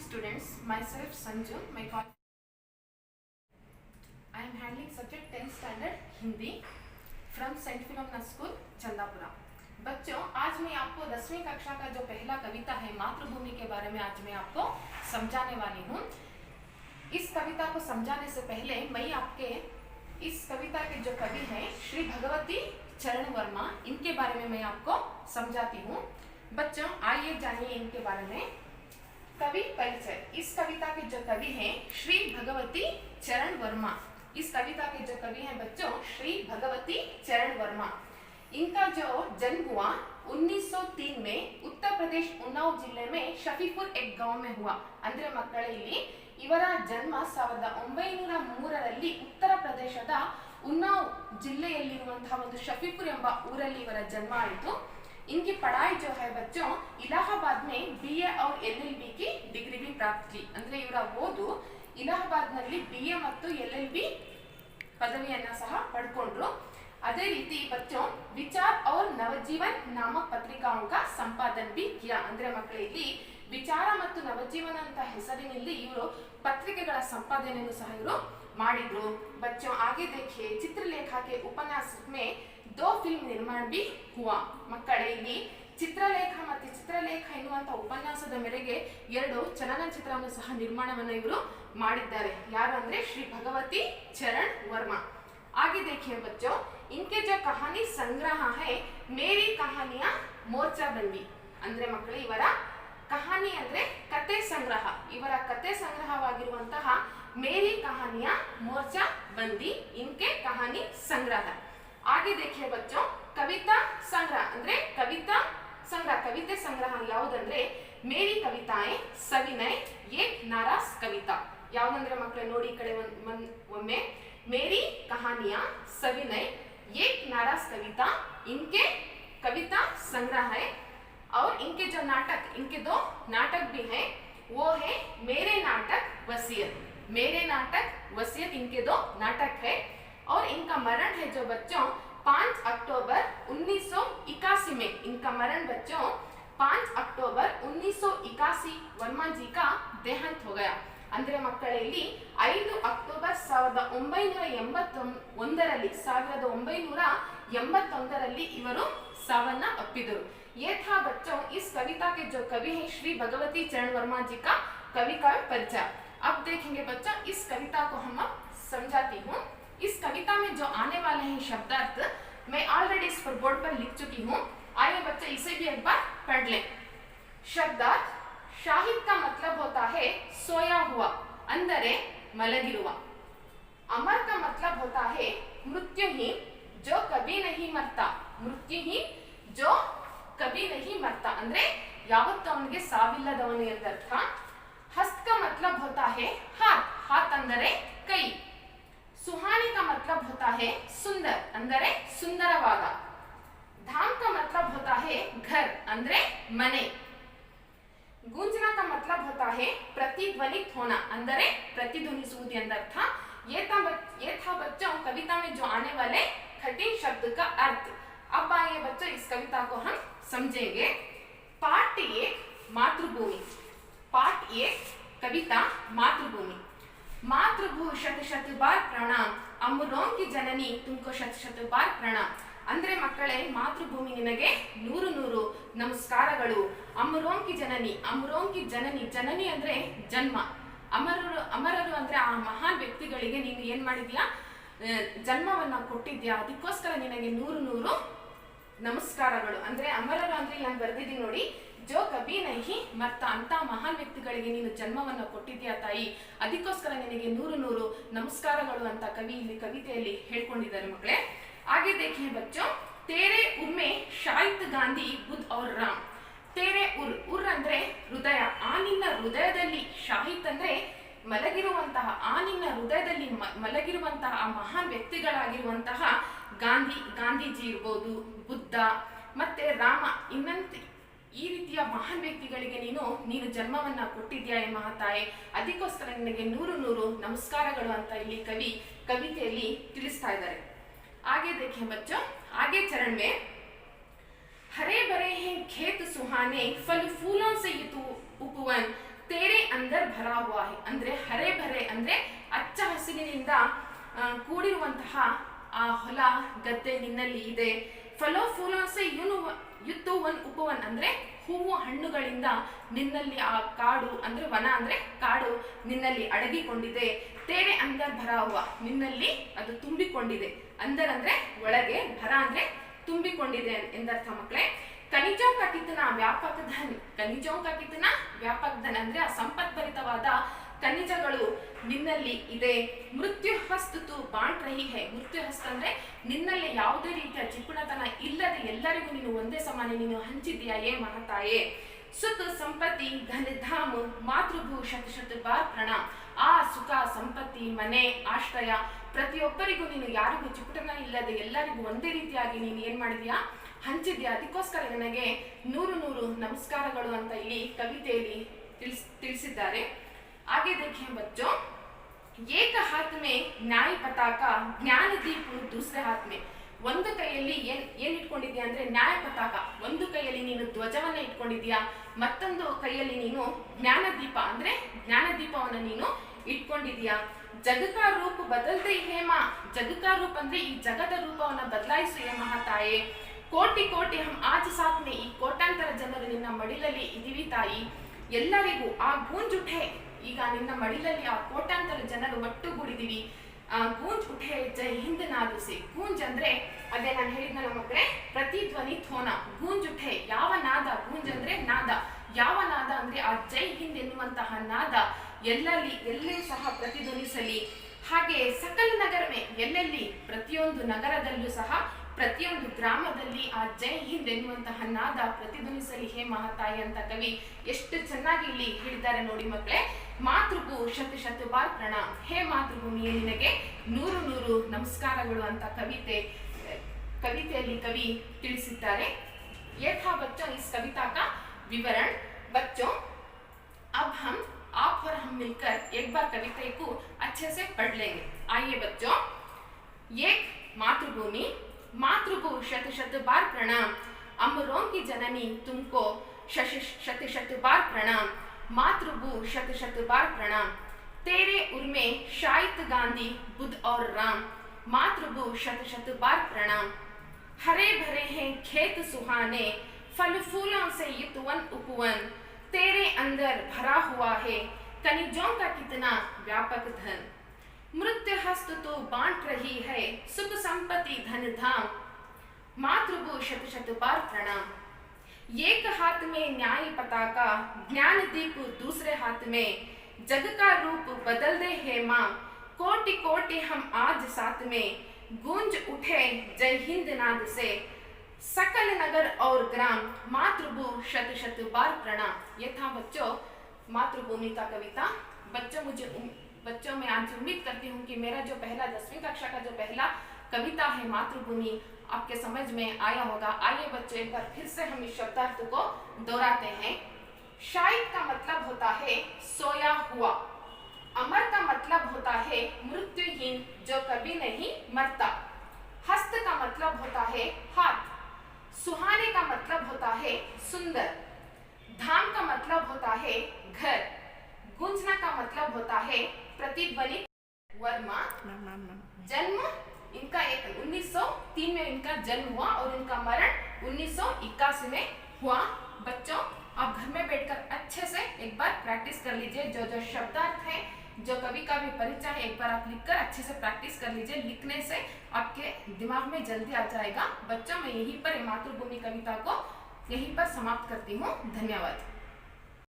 morning students, myself Sanju, I am handling subject 10th standard Hindi from Saint Philomena School, Chandapura. बच्चों, आज मैं आपको 10वीं कक्षा का जो पहला कविता है मातृभूमि के बारे में आज मैं आपको समझाने वाली हूँ। इस कविता को समझाने से पहले मैं आपके इस कविता के जो कवि हैं श्री भगवती चरण वर्मा, इनके बारे में मैं आपको समझाती हूँ। बच्चों, आइए जानिए इनके बारे में। कवि परिचय। इस कविता के जो कवि हैं श्री भगवती चरण वर्मा। इस कविता के जो कवि हैं बच्चों श्री भगवती चरण वर्मा। इनका जो जन्म हुआ 1903 में उत्तर प्रदेश उन्नाव जिले में शफीपुर एक गांव में हुआ। ಅಂದ್ರೆ ಮಕ್ಕಳೇ ಇಲ್ಲಿ ಇವರ ಜನ್ಮ 1903ರಲ್ಲಿ ಉತ್ತರ ಪ್ರದೇಶದ ಉನ್ನಾವ್ ಜಿಲ್ಲೆಯಲ್ಲಿರುವಂತಹ ಒಂದು ಶಫೀಪುರ್ ಎಂಬ ಊರಲ್ಲಿ ಇವರ ಜನ್ಮ ಆಯಿತು। इनकी पढ़ाई जो है बच्चों इलाहाबाद में BA और LLB की डिग्री भी प्राप्त की। ಅಂದ್ರೆ ಇವರ ಓದು ಇಲಾಹಾಬಾದ್ ನಲ್ಲಿ BA ಮತ್ತು LLB ಪದವಿಯನ್ನು ಸಹ ಪಡೆದುಕೊಂಡರು। अदे रीति बच्चों विचार और नवजीवन नामक पत्रिकाओं का संपादन भी किया। ಅಂದ್ರೆ ಮಕ್ಕಳೇ ಇಲ್ಲಿ ವಿಚಾರ ಮತ್ತು ನವಜೀವನ ಅಂತ ಹೆಸರಿನಲ್ಲಿ ಇವರು ಪತ್ರಿಕೆಗಳ ಸಂಪಾದನೆಯನ್ನು ಸಹ ಇವರು ಮಾಡಿದ್ರು। बच्चों आगे देखिए, चित्रलेखा के उपन्यास में 2 फिल्म निर्माण भी हुआ। ಮಕ್ಕಳೇ ಇಲ್ಲಿ ಚಿತ್ರಲೇಖ ಮತ್ತು ಚಿತ್ರಲೇಖ ಎನ್ನುವಂತ ಉಪನ್ಯಾಸದ ಮೇರೆಗೆ 2 ಚಲನಚಿತ್ರವನ್ನು ಸಹ ನಿರ್ಮಾಣವನ್ನು ಇವರು ಮಾಡಿದ್ದಾರೆ। ಯಾರು ಅಂದ್ರೆ ಶ್ರೀ ಭಗವತಿ ಚರಣ್ ವರ್ಮಾ। आगे देखिए बच्चों, इनके जो कहानी संग्रह है मेरी कहानियां मोर्चा बंदी। ಅಂದ್ರೆ ಮಕ್ಕಳೇ ಇವರ ಕಹಾನಿ ಅಂದ್ರೆ ಕತೆ ಸಂಗ್ರಹ। ಇವರ ಕತೆ ಸಂಗ್ರಹವಾಗಿರುವಂತಹ मेरी कहानियां मोर्चा बंदी इनके कहानी संग्रह। आगे देखिए बच्चों, कविता संग्रह ಅಂದ್ರೆ कविता संग्रह कविते संग्रह ಯಾವುದಂದ್ರೆ मेरी कविताएं सविनय एक नाराज कविता। ಯಾವುದಂದ್ರೆ ಮಕ್ಕಳೇ ನೋಡಿ ಈ ಕಡೆ ಒಮ್ಮೆ मेरी कहानियां सविनय एक नाराज कविता इनके कविता संग्रह है। और इनके जो नाटक, इनके 2 नाटक भी हैं, वो है मेरे नाटक वसीयत। मेरे नाटक वसीयत इनके 2 नाटक है। और इनका मरण है जो बच्चों 5 अक्टूबर 1981 में इनका मरण बच्चों 5 अक्टूबर 1981 वर्मा जी का देहांत हो गया। ಅಂದ್ರೆ ಮಕ್ಕಳೇ ಇಲ್ಲಿ 5 ಅಕ್ಟೋಬರ್ 1981ರಲ್ಲಿ ಇವರು ಸಾವನ್ನ ಅಪ್ಪಿದರು। ये था बच्चों इस कविता के जो कवि हैं श्री भगवती चरण वर्मा जी का कवि का परिचय। अब देखेंगे बच्चों इस कविता को हम समझाती हूँ। इस कविता में जो आने वाले हैं शब्दार्थ मैं ऑलरेडी इस पर बोर्ड पर लिख चुकी हूँ। आइए बच्चे इसे भी एक बार पढ़ लें। शब्दार्थ। शाहिद का मतलब होता है सोया हुआ, अंदरे मलगिरुआ। अमर का मतलब होता है मृत्युहीन, जो कभी नहीं मरता। मृत्युहीन जो कभी नहीं मरता ಅಂದ್ರೆ ಯಾವತ್ತೂ ಅವನಿಗೆ ಸಾವಿಲ್ಲದವನು ಎಂದರ್ಥ। हस्त का मतलब होता है हाथ, हाथ ಅಂದರೆ ಕೈ। सुहानी का मतलब होता है सुंदर ಅಂದರೆ ಸುಂದರವಾದ। धाम का मतलब होता है घर ಅಂದರೆ ಮನೆ। गूंजना का मतलब होता है प्रतिध्वनित होना ಅಂದರೆ प्रतिध्वनिಸುವುದು ಎಂದರ್ಥ। ये था बच्चों कविता में जो आने वाले कठिन शब्द का अर्थ। अब आइए बच्चों इस कविता को हम समझेंगे। पाठ 1 मातृभूमि। पाठ 1 कविता मातृभूमि। मातृभू शत शत बार प्रणाम, अमरों की जननी तुमको शत शत बार प्रणाम। ಅಂದ್ರೆ ಮಕ್ಕಳೇ ಮಾತೃಭೂಮಿ ನಿನಗೆ 100 ನಮಸ್ಕಾರಗಳು। ಅಮರೋಂ ಕಿ ಜನನಿ, ಅಮರೋಂ ಕಿ ಜನನಿ, ಜನನಿ ಅಂದ್ರೆ ಜನ್ಮ। ಅಮರರು ಅಂದ್ರೆ ಆ ಮಹಾನ್ ವ್ಯಕ್ತಿಗಳಿಗೆ ನೀನು ಏನ್ ಮಾಡಿದ್ಯಾ, ಜನ್ಮವನ್ನ ಕೊಟ್ಟಿದ್ಯಾ, ಅದಕ್ಕೋಸ್ಕರ ನಿನಗೆ 100 ನಮಸ್ಕಾರಗಳು। ಅಂದ್ರೆ ಅಮರರು ಅಂದ್ರೆ ನಾನು ಬರೆದಿದ್ದೀನಿ ನೋಡಿ, ಜೋ ಕಬಿ ನಹಿ ಮರ್ತ ಅಂತ ಮಹಾನ್ ವ್ಯಕ್ತಿಗಳಿಗೆ ನೀನು ಜನ್ಮವನ್ನ ಕೊಟ್ಟಿದ್ಯಾ ತಾಯಿ, ಅದಕ್ಕೋಸ್ಕರ ನಿನಗೆ 100 ನಮಸ್ಕಾರಗಳು ಅಂತ ಕವಿ ಇಲ್ಲಿ ಕವಿತೆಯಲ್ಲಿ ಹೇಳ್ಕೊಂಡಿದ್ದಾರೆ ಮಕ್ಕಳೇ। आगे देखिए बच्चों, तेरे उर में शाहिद गांधी बुद्ध और राम। तेरे उर ಅಂದ್ರೆ ಹೃದಯ, ಆ ನಿನ್ನ ಹೃದಯದಲ್ಲಿ ಶಾಹಿದ್ ಅಂದ್ರೆ ಮಲಗಿರುವಂತಹ, ಆ ನಿನ್ನ ಹೃದಯದಲ್ಲಿ ಮಲಗಿರುವಂತಹ ಮಹಾನ್ ವ್ಯಕ್ತಿಗಳಾಗಿರುವಂತಹ ಗಾಂಧೀಜಿ ಇರಬಹುದು, ಬುದ್ಧ ಮತ್ತೆ ರಾಮ, ಇನ್ನಂತೆ ಈ ರೀತಿಯ ಮಹಾನ್ ವ್ಯಕ್ತಿಗಳಿಗೆ ನೀನು ಜನ್ಮವನ್ನ ಕೊಟ್ಟಿದ್ಯಾ ಮಹಾತಾಯಿ, ಅದಕ್ಕೋಸ್ಕರ ನಿನಗೆ 100 ನಮಸ್ಕಾರಗಳು ಅಂತ ಇಲ್ಲಿ ಕವಿ ಕವಿತೆಯಲ್ಲಿ ತಿಳಿಸ್ತಾ ಇದ್ದಾರೆ। आगे देखिए बच्चों, आगे चरण में हरे भरे हैं खेत सुहाने, फल फूलों से उपवन, तेरे अंदर हुआ है ಅಂದ್ರೆ ಹರೆ ಭರೆ ಅಂದ್ರೆ ಹಚ್ಚ ಹಸಿರಿನಿಂದ ಕೂಡಿರುವಂತಹ ಆ ಹೊಲ ಗದ್ದೆ ನಿನ್ನಲ್ಲಿ ಇದೆ. ಫಲೋ ಫೂಲೋಸೆ ಯುತ್ತು ಒನ್ ಉಪವನ್ ಅಂದ್ರೆ ಹೂವು ಹಣ್ಣುಗಳಿಂದ ನಿನ್ನಲ್ಲಿ ಆ ಕಾಡು ಅಂದ್ರೆ ವನ ಅಂದ್ರೆ ಕಾಡು ನಿನ್ನಲ್ಲಿ ಅಡಗಿಕೊಂಡಿದೆ. ತೇರೆ ಅಂದರ್ ಭರ ಹುವ ನಿನ್ನಲ್ಲಿ ಅದು ತುಂಬಿಕೊಂಡಿದೆ. ಅಂದರ್ ಅಂದ್ರೆ ಒಳಗೆ, ಭರ ಅಂದ್ರೆ ತುಂಬಿಕೊಂಡಿದೆ ಎಂದರ್ಥ ಮಕ್ಕಳೇ. ಖನಿಜೋं का कितना व्यापक धन, ಖನಿಜೋं का कितना व्यापक धन ಅಂದ್ರೆ ಆ ಸಂಪತ್ಭರಿತವಾದ ಖನಿಜಗಳು ನಿನ್ನಲ್ಲಿ ಇದೆ. ಮೃತ್ಯು ಹಸ್ತುತು ಬಾಂಟ್ ರಹಿ ಹೈ, ಮೃತ್ಯು ಹಸ್ತ ಅಂದ್ರೆ ನಿನ್ನಲ್ಲಿ ಯಾವುದೇ ರೀತಿಯ ಜಿಪುಣತನ ಇಲ್ಲದೆ ಎಲ್ಲರಿಗೂ ನೀನು ಒಂದೇ ಸಮಾನ ನೀನು ಹಂಚಿದೆಯೇ ಮಹಾತಾಯೇ. ಸುಖ ಸಂಪತ್ತಿ ಧನಧಾಮ ಮಾತೃಭೂ ಶತ ಶತ ಬಾರ್ ಪ್ರಣಾಮ್. ಆ ಸುಖ ಸಂಪತ್ತಿ ಮನೆ ಆಶ್ರಯ ಪ್ರತಿಯೊಬ್ಬರಿಗೂ ನೀನು ಯಾರಿಗೂ ಜಿಪುಟನ ಇಲ್ಲದೆ ಎಲ್ಲರಿಗೂ ಒಂದೇ ರೀತಿಯಾಗಿ ನೀನು ಏನ್ ಮಾಡಿದ್ಯಾ ಹಂಚಿದ್ಯಾ. ಅದಕ್ಕೋಸ್ಕರ ನನಗೆ 100 ನಮಸ್ಕಾರಗಳು ಅಂತ ಇಲ್ಲಿ ಕವಿತೆಯಲ್ಲಿ ತಿಳಿಸಿದ್ದಾರೆ. आगे देखिए बच्चों, एक हाथ में न्याय पताका ज्ञान दीप दूसरे हाथ में. ಒಂದು ಕೈಯಲ್ಲಿ ಏನ್ ಇಟ್ಕೊಂಡಿದ್ಯಾ ಅಂದ್ರೆ ನ್ಯಾಯ ಪತಾಕ, ಒಂದು ಕೈಯಲ್ಲಿ ನೀನು ಧ್ವಜವನ್ನ ಇಟ್ಕೊಂಡಿದ್ಯಾ, ಮತ್ತೊಂದು ಕೈಯಲ್ಲಿ ನೀನು ಜ್ಞಾನ ದೀಪ ಅಂದ್ರೆ ಜ್ಞಾನ ದೀಪವನ್ನ ನೀನು ಇಟ್ಕೊಂಡಿದ್ಯಾ. ಜಗಕ ರೂಪ ಬದಲ್ದೆ ಹೇಮ, ಜಗಕ ರೂಪ ಅಂದ್ರೆ ಈ ಜಗದ ರೂಪವನ್ನ ಬದಲಾಯಿಸು ಹೇ ಮಹಾತಾಯೇ. ಕೋಟಿ ಕೋಟಿ ಹಮ್ ಆಜ್ ಸಾಥ್ ಮೇ, ಈ ಕೋಟ್ಯಾಂತರ ಜನರು ನಿನ್ನ ಮಡಿಲಲ್ಲಿ ಇದೀವಿ ತಾಯಿ. ಎಲ್ಲರಿಗೂ ಆ ಗೂಂಜ್ ಉಠೆ, ಈಗ ನಿನ್ನ ಮಡಿಲಲ್ಲಿ ಆ ಕೋಟ್ಯಾಂತರ ಜನರು ಒಟ್ಟುಗೂಡಿದೀವಿ. ಗೂಂಜ್ ಉಠೆ ಜೈ ಹಿಂದ್ ನಾದು ಸೆ, ಗೂಂಜ್ ಅಂದ್ರೆ ಅದೇ ನಾನು ಹೇಳಿದ್ನಲ್ಲ ಮಕ್ಕಳೇ ಪ್ರತಿಧ್ವನಿ ಥೋನ. ಗೂಂಜ್ ಉಠೆ ಯಾವ ನಾದ, ಗೂಂಜ್ ಅಂದ್ರೆ ನಾದ, ಯಾವ ನಾದ ಅಂದ್ರೆ ಆ ಜೈ ಹಿಂದ್ ಎನ್ನುವಂತಹ ನಾದ ಎಲ್ಲೇ ಸಹ ಪ್ರತಿಧ್ವನಿಸಲಿ. ಹಾಗೆ ಸಕಲ ನಗರವೇ, ಎಲ್ಲೆಲ್ಲಿ ಪ್ರತಿಯೊಂದು ನಗರದಲ್ಲೂ ಸಹ ಪ್ರತಿಯೊಂದು ಗ್ರಾಮದಲ್ಲಿ ಆ ಜೈ ಹಿಂದ್ ಎನ್ನುವಂತಹ ನಾದ ಪ್ರತಿಧ್ವನಿಸಲಿ ಹೇ ಮಹಾತಾಯಿ ಅಂತ ಕವಿ ಎಷ್ಟು ಚೆನ್ನಾಗಿ ಇಲ್ಲಿ ಹೇಳಿದ್ದಾರೆ ನೋಡಿ ಮಕ್ಕಳೇ. ಮಾತೃಭೂ ಶತ ಶತ ಬಾರ್ ಪ್ರಣಾಮ್, ಹೇ ಮಾತೃಭೂಮಿಯೇ ನಿನಗೆ 100 ನಮಸ್ಕಾರಗಳು ಅಂತ ಕವಿತೆಯಲ್ಲಿ ಕವಿ ತಿಳಿಸಿದ್ದಾರೆ. ये था बच्चों इस कविता का विवरण. बच्चों अब हम आप और हम मिलकर एक बार कविता को अच्छे से पढ़ लेंगे. आइए बच्चों. एक मातृभूमि, मातृभू शत शत बार प्रणाम, अमरों की जननी तुमको शत शत बार प्रणाम. मातृभू शत शत बार प्रणाम, तेरे उर्मे शाहिद गांधी बुद्ध और राम. मातृभू शत शत बार प्रणाम. हरे भरे हैं खेत सुहाने, फल फूलों से युक्त वन उपवन. तेरे अंदर भरा हुआ है खनिजों का कितना व्यापक धन. मृत्यु हस्त तो बांट रही है सुख संपत्ति धन धाम. मातृभू शत शत बार प्रणाम. एक हाथ में न्याय पताका ज्ञान दीप दूसरे हाथ में, जग का रूप बदल दे हे माँ. कोटि कोटि हम आज साथ में, गूंज उठे जय हिंद नाद से. सकल नगर और ग्राम, मातृभू शत शत बार प्रणाम. ये था बच्चों मातृभूमि का कविता. बच्चों मैं आज उम्मीद करती हूँ कि मेरा जो पहला 10वीं कक्षा का जो पहला कविता है मातृभूमि आपके समझ में आया होगा. आइए बच्चों एक बार फिर से हम इस शब्दार्थ को दोहराते हैं. शाहिद का मतलब होता है सोया हुआ. अमर का मतलब होता है मृत्युहीन जो कभी नहीं मरता. हस्त का मतलब होता है हाथ. सुहाने का मतलब होता है सुंदर. धाम का मतलब होता है घर. गुंजना का मतलब होता है प्रतिध्वनि. वर्मा जन्म इनका 1903 में इनका जन्म हुआ और इनका मरण 1981 में हुआ. बच्चों आप घर में बैठकर अच्छे से एक बार प्रैक्टिस कर लीजिए. जो जो शब्दार्थ है, जो कवि का भी परिचय है, एक बार आप लिखकर अच्छे से प्रैक्टिस कर लीजिए. लिखने से आपके दिमाग में जल्दी आ जाएगा. बच्चों मैं यहीं पर मातृभूमि कविता को यहीं पर समाप्त करती हूँ. धन्यवाद.